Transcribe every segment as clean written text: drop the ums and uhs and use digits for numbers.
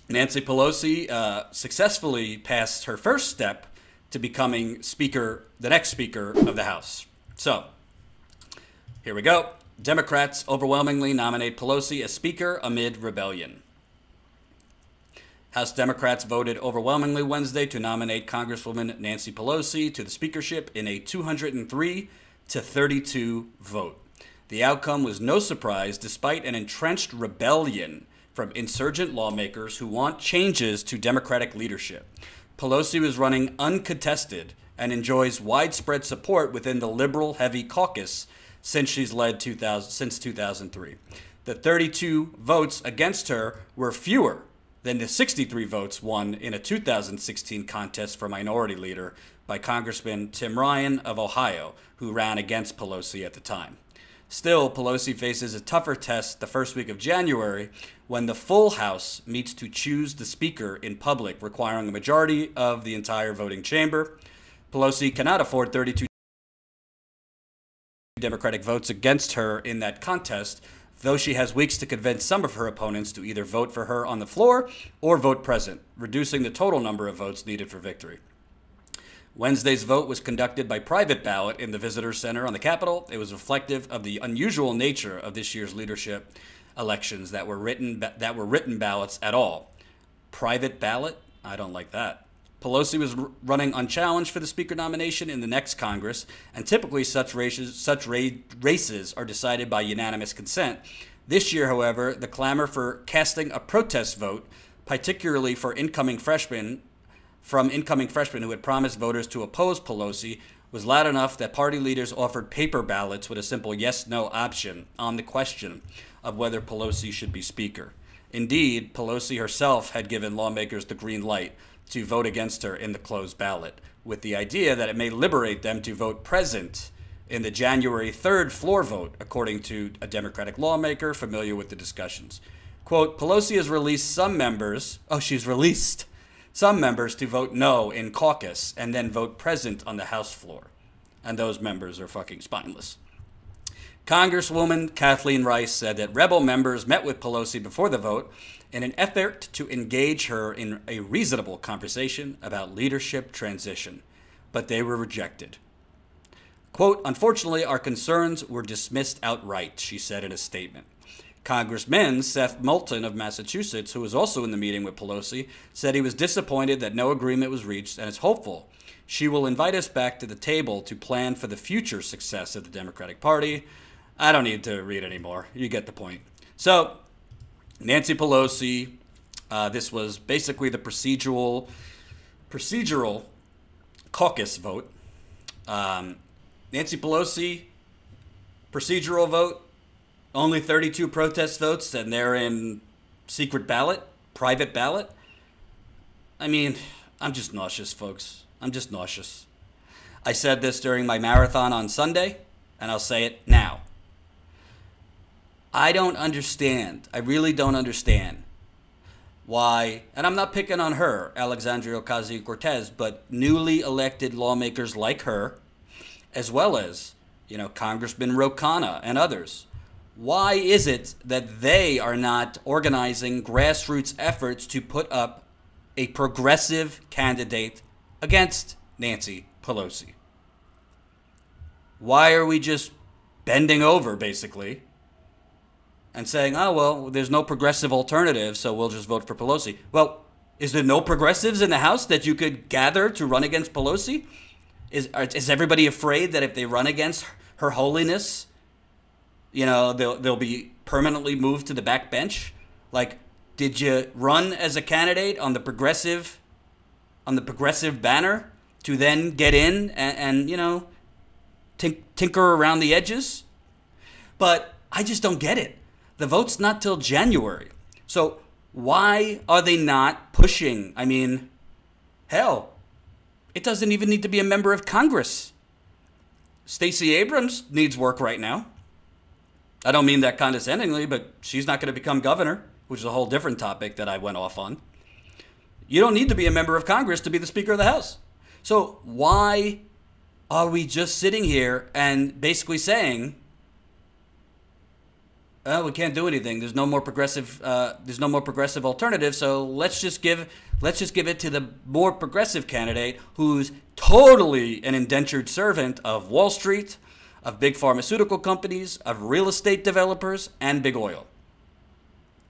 Nancy Pelosi successfully passed her first step to becoming speaker, the next speaker of the House. So, here we go. Democrats overwhelmingly nominate Pelosi as speaker amid rebellion. House Democrats voted overwhelmingly Wednesday to nominate Congresswoman Nancy Pelosi to the speakership in a 203 to 32 vote. The outcome was no surprise despite an entrenched rebellion from insurgent lawmakers who want changes to Democratic leadership. Pelosi was running uncontested and enjoys widespread support within the liberal-heavy caucus since she's led since 2003. The 32 votes against her were fewer than the 63 votes won in a 2016 contest for minority leader by Congressman Tim Ryan of Ohio, who ran against Pelosi at the time. Still, Pelosi faces a tougher test the first week of January when the full House meets to choose the speaker in public, requiring a majority of the entire voting chamber. Pelosi cannot afford 32 Democratic votes against her in that contest, though she has weeks to convince some of her opponents to either vote for her on the floor or vote present, reducing the total number of votes needed for victory. Wednesday's vote was conducted by private ballot in the Visitor Center on the Capitol. It was reflective of the unusual nature of this year's leadership elections that were written ballots at all. Private ballot? I don't like that. Pelosi was running unchallenged for the speaker nomination in the next Congress, and typically such races are decided by unanimous consent. This year, however, the clamor for casting a protest vote, particularly for incoming freshmen who had promised voters to oppose Pelosi, was loud enough that party leaders offered paper ballots with a simple yes-no option on the question of whether Pelosi should be speaker. Indeed, Pelosi herself had given lawmakers the green light to vote against her in the closed ballot, with the idea that it may liberate them to vote present in the January 3rd floor vote, according to a Democratic lawmaker familiar with the discussions. Quote, Pelosi has released some members to vote no in caucus and then vote present on the House floor. And those members are fucking spineless. Congresswoman Kathleen Rice said that rebel members met with Pelosi before the vote in an effort to engage her in a reasonable conversation about leadership transition, but they were rejected. Quote, unfortunately, our concerns were dismissed outright, she said in a statement. Congressman Seth Moulton of Massachusetts, who was also in the meeting with Pelosi, said he was disappointed that no agreement was reached and is hopeful she will invite us back to the table to plan for the future success of the Democratic Party. I don't need to read anymore. You get the point. So, Nancy Pelosi, this was basically the procedural caucus vote. Nancy Pelosi, procedural vote, only 32 protest votes, and they're in secret ballot, private ballot. I mean, I'm just nauseous, folks. I'm just nauseous. I said this during my marathon on Sunday, and I'll say it now. I don't understand. I really don't understand why, and I'm not picking on her, Alexandria Ocasio-Cortez, but newly elected lawmakers like her, as well as, Congressman Ro Khanna and others. Why is it that they are not organizing grassroots efforts to put up a progressive candidate against Nancy Pelosi? Why are we just bending over, basically, and saying, oh, well, there's no progressive alternative, so we'll just vote for Pelosi? Well, is there no progressives in the House that you could gather to run against Pelosi? Is everybody afraid that if they run against Her Holiness, they'll be permanently moved to the back bench? Like, did you run as a candidate on the progressive banner to then get in and tinker around the edges? But I just don't get it. The vote's not till January. So why are they not pushing? I mean, hell, it doesn't even need to be a member of Congress. Stacey Abrams needs work right now. I don't mean that condescendingly, but she's not going to become governor, which is a whole different topic that I went off on. You don't need to be a member of Congress to be the Speaker of the House. So why are we just sitting here and basically saying we can't do anything. There's no more progressive. There's no more progressive alternative. So let's just give it to the more progressive candidate, who's totally an indentured servant of Wall Street, of big pharmaceutical companies, of real estate developers, and big oil.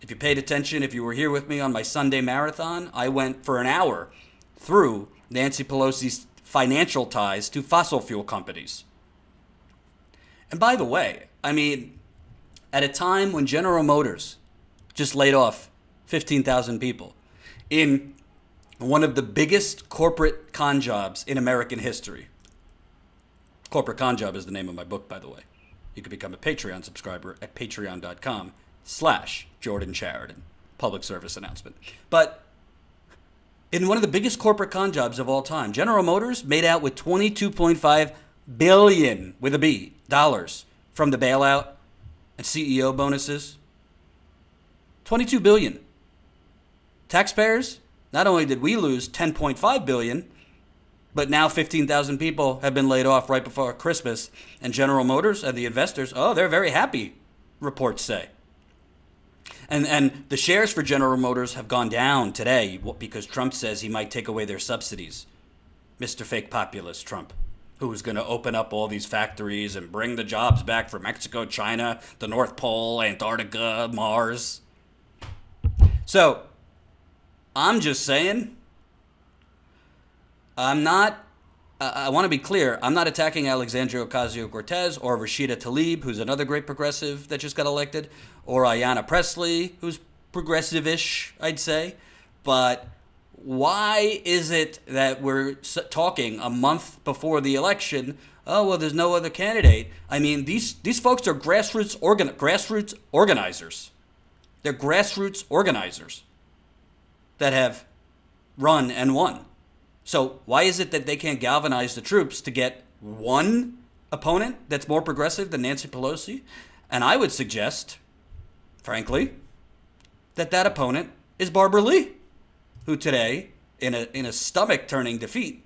If you paid attention, if you were here with me on my Sunday marathon, I went for an hour through Nancy Pelosi's financial ties to fossil fuel companies. And by the way, I mean, at a time when General Motors just laid off 15,000 people in one of the biggest corporate con jobs in American history. Corporate Con Job is the name of my book, by the way. You can become a Patreon subscriber at patreon.com/Jordan Sheridan. Public service announcement. But in one of the biggest corporate con jobs of all time, General Motors made out with $22.5 billion, with a B, dollars from the bailout and CEO bonuses. $22 billion. Taxpayers, not only did we lose $10.5 billion, but now 15,000 people have been laid off right before Christmas. And General Motors and the investors, they're very happy, reports say. And the shares for General Motors have gone down today because Trump says he might take away their subsidies. Mr. Fake Populist Trump, who's going to open up all these factories and bring the jobs back for Mexico, China, the North Pole, Antarctica, Mars. So, I'm just saying, I want to be clear, I'm not attacking Alexandria Ocasio-Cortez or Rashida Tlaib, who's another great progressive that just got elected, or Ayanna Pressley, who's progressive-ish, I'd say. But why is it that we're talking a month before the election, there's no other candidate? I mean, these folks are grassroots organizers. They're grassroots organizers that have run and won. So why is it that they can't galvanize the troops to get one opponent that's more progressive than Nancy Pelosi? And I would suggest, frankly, that opponent is Barbara Lee, who today, in a stomach-turning defeat,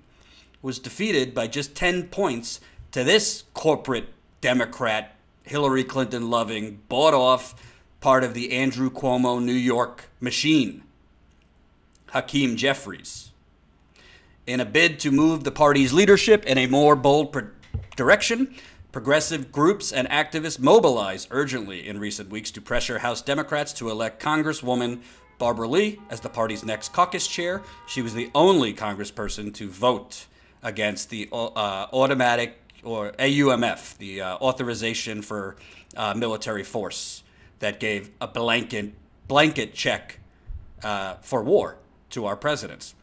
was defeated by just 10 points to this corporate Democrat, Hillary Clinton-loving, bought-off part of the Andrew Cuomo New York machine, Hakeem Jeffries. In a bid to move the party's leadership in a more bold direction, progressive groups and activists mobilized urgently in recent weeks to pressure House Democrats to elect Congresswoman Barbara Lee as the party's next caucus chair. She was the only congressperson to vote against the automatic, or AUMF, the authorization for military force that gave a blanket check for war to our presidents.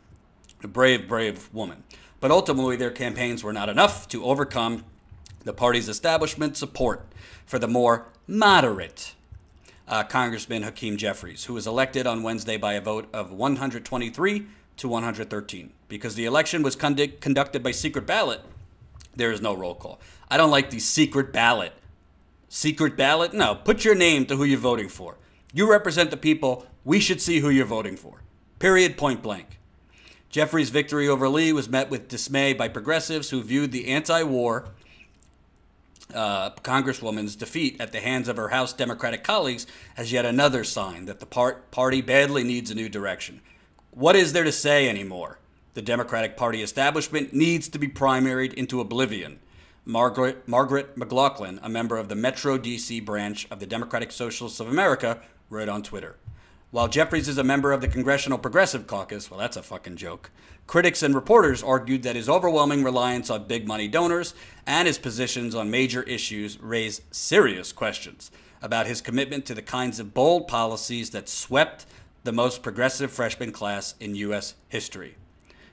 A brave, brave woman. But ultimately, their campaigns were not enough to overcome the party's establishment support for the more moderate Congressman Hakeem Jeffries, who was elected on Wednesday by a vote of 123 to 113. Because the election was conducted by secret ballot, there is no roll call. I don't like the secret ballot. Secret ballot? No, put your name to who you're voting for. You represent the people. We should see who you're voting for. Period, point blank. Jeffries' victory over Lee was met with dismay by progressives who viewed the anti-war Congresswoman's defeat at the hands of her House Democratic colleagues as yet another sign that the party badly needs a new direction. What is there to say anymore? The Democratic Party establishment needs to be primaried into oblivion. Margaret McLaughlin, a member of the Metro D.C. branch of the Democratic Socialists of America, wrote on Twitter. While Jeffries is a member of the Congressional Progressive Caucus, well, that's a fucking joke, critics and reporters argued that his overwhelming reliance on big money donors and his positions on major issues raise serious questions about his commitment to the kinds of bold policies that swept the most progressive freshman class in U.S. history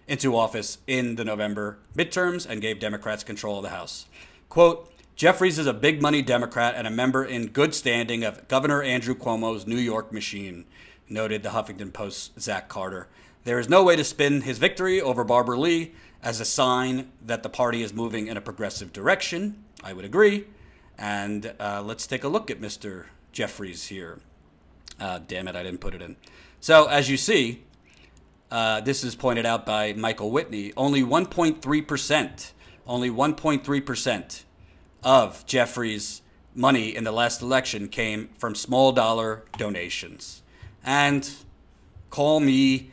into office in the November midterms and gave Democrats control of the House. Quote, Jeffries is a big money Democrat and a member in good standing of Governor Andrew Cuomo's New York machine, noted the Huffington Post's Zach Carter. There is no way to spin his victory over Barbara Lee as a sign that the party is moving in a progressive direction. I would agree. And let's take a look at Mr. Jeffries here. Damn it, I didn't put it in. So, as you see, this is pointed out by Michael Whitney, only 1.3% of Jeffries' money in the last election came from small dollar donations. And color me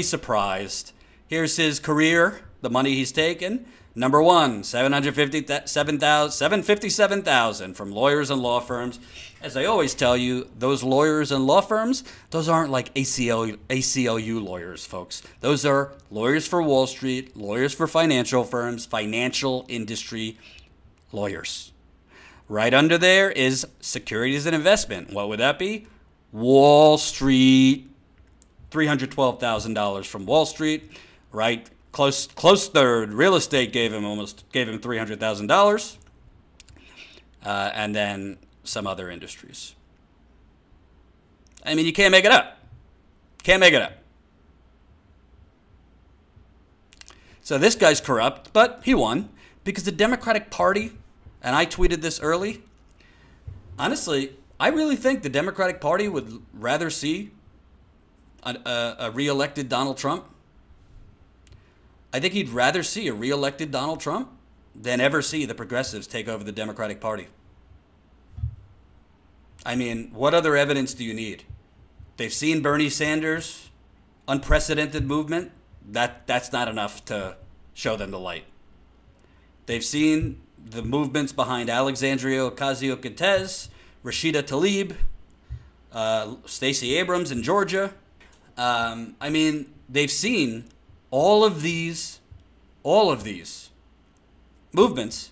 surprised. Here's his career, the money he's taken. Number one, $757,000 from lawyers and law firms. As I always tell you, those lawyers and law firms, those aren't like ACLU lawyers, folks. Those are lawyers for Wall Street, lawyers for financial firms, financial industry lawyers. Right under there is securities and investment. What would that be? Wall Street, $312,000 from Wall Street, right? Close third. Real estate gave him $300,000, and then some other industries. I mean, you can't make it up. Can't make it up. So this guy's corrupt, but he won because the Democratic Party, and I tweeted this early. Honestly, I really think the Democratic Party would rather see a re-elected Donald Trump. I think he'd rather see a re-elected Donald Trump than ever see the progressives take over the Democratic Party. I mean, what other evidence do you need? They've seen Bernie Sanders, unprecedented movement. That's not enough to show them the light. They've seen the movements behind Alexandria Ocasio-Cortez, Rashida Tlaib, Stacey Abrams in Georgia. I mean, they've seen all of these movements,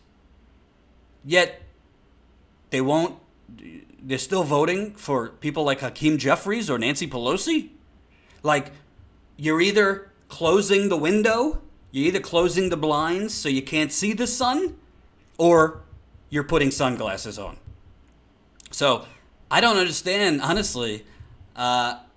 yet they're still voting for people like Hakeem Jeffries or Nancy Pelosi. Like, you're either closing the window, you're either closing the blinds so you can't see the sun, or you're putting sunglasses on. So I don't understand, honestly.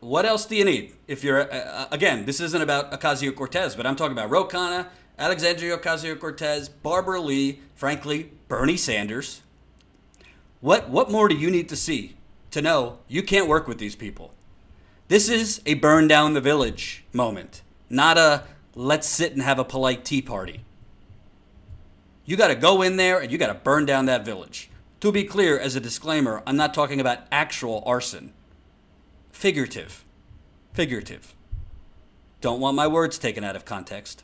What else do you need? If you're, again, this isn't about Ocasio-Cortez, but I'm talking about Ro Khanna, Alexandria Ocasio-Cortez, Barbara Lee, frankly, Bernie Sanders. What more do you need to see to know you can't work with these people? This is a burn down the village moment, not a let's sit and have a polite tea party. You got to go in there and you got to burn down that village. To be clear, as a disclaimer, I'm not talking about actual arson. Figurative. Don't want my words taken out of context.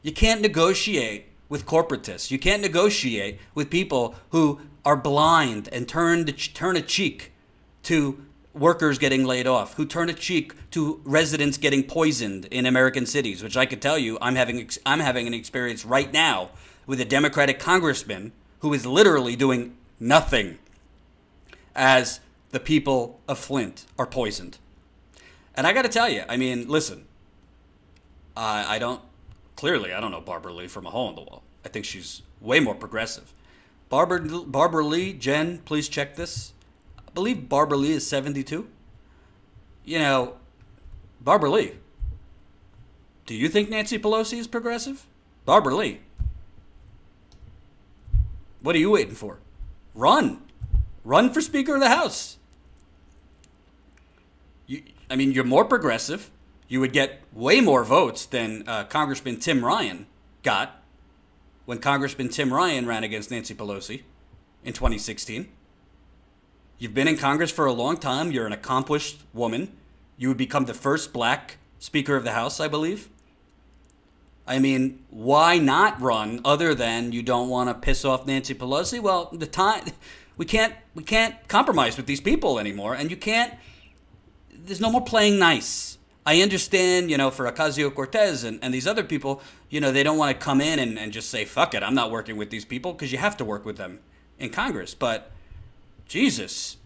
You can't negotiate with corporatists. You can't negotiate with people who are blind and turn a cheek to workers getting laid off, who turn a cheek to residents getting poisoned in American cities, which I could tell you I'm having an experience right now with a Democratic congressman who is literally doing nothing as the people of Flint are poisoned. And I got to tell you, I mean, listen, I don't know Barbara Lee from a hole in the wall. I think she's way more progressive. Barbara Lee, Jen, please check this. I believe Barbara Lee is 72. You know, Barbara Lee, do you think Nancy Pelosi is progressive? Barbara Lee, what are you waiting for? Run for Speaker of the House. You're more progressive. You would get way more votes than Congressman Tim Ryan got when Congressman Tim Ryan ran against Nancy Pelosi in 2016. You've been in Congress for a long time. You're an accomplished woman. You would become the first black Speaker of the House, I believe. I mean, why not run other than you don't want to piss off Nancy Pelosi? Well, we can't compromise with these people anymore, and there's no more playing nice. I understand, for Ocasio-Cortez and these other people, they don't want to come in and just say, fuck it, I'm not working with these people, because you have to work with them in Congress. But, Jesus,